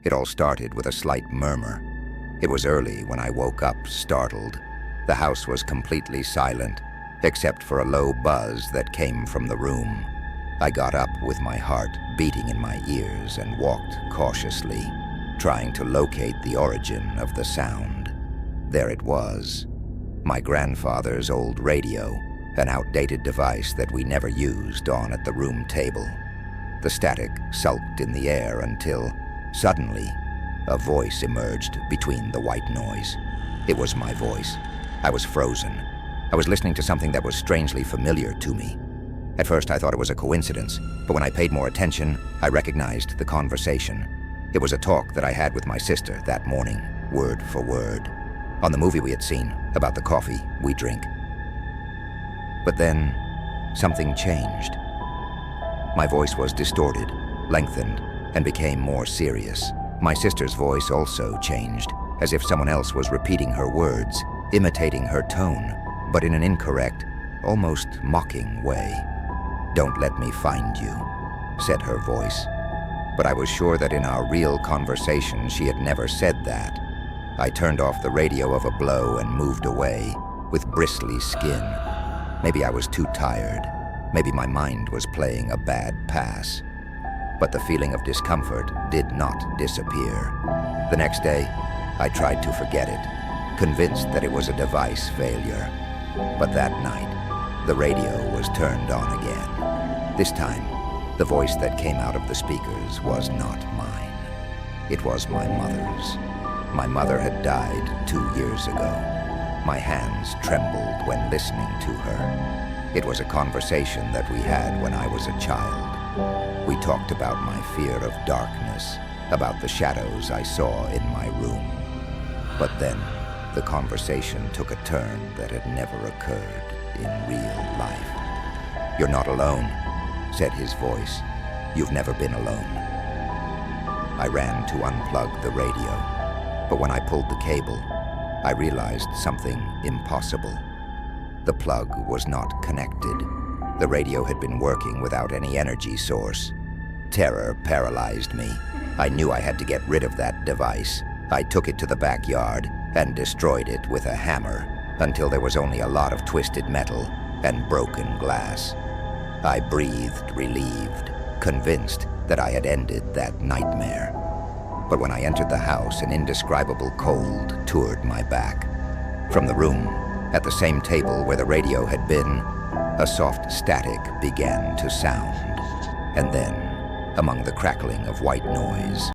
It all started with a slight murmur. It was early when I woke up, startled. The house was completely silent, except for a low buzz that came from the room. I got up with my heart beating in my ears and walked cautiously, trying to locate the origin of the sound. There it was, my grandfather's old radio, an outdated device that we never used, on at the room table. The static sulked in the air until, suddenly, a voice emerged between the white noise. It was my voice. I was frozen. I was listening to something that was strangely familiar to me. At first, I thought it was a coincidence, but when I paid more attention, I recognized the conversation. It was a talk that I had with my sister that morning, word for word, on the movie we had seen about the coffee we drink. But then, something changed. My voice was distorted, lengthened, and became more serious. My sister's voice also changed, as if someone else was repeating her words, imitating her tone, but in an incorrect, almost mocking way. "Don't let me find you," said her voice. But I was sure that in our real conversation she had never said that. I turned off the radio of a blow and moved away, with bristly skin. Maybe I was too tired. Maybe my mind was playing a bad pass. But the feeling of discomfort did not disappear. The next day, I tried to forget it, convinced that it was a device failure. But that night, the radio was turned on again. This time, the voice that came out of the speakers was not mine. It was my mother's. My mother had died 2 years ago. My hands trembled when listening to her. It was a conversation that we had when I was a child. We talked about my fear of darkness, about the shadows I saw in my room. But then, the conversation took a turn that had never occurred in real life. "You're not alone," said his voice. "You've never been alone." I ran to unplug the radio, but when I pulled the cable, I realized something impossible. The plug was not connected. The radio had been working without any energy source. Terror paralyzed me. I knew I had to get rid of that device. I took it to the backyard and destroyed it with a hammer until there was only a lot of twisted metal and broken glass. I breathed relieved, convinced that I had ended that nightmare. But when I entered the house, an indescribable cold toured my back. From the room, at the same table where the radio had been, a soft static began to sound. And then, among the crackling of white noise,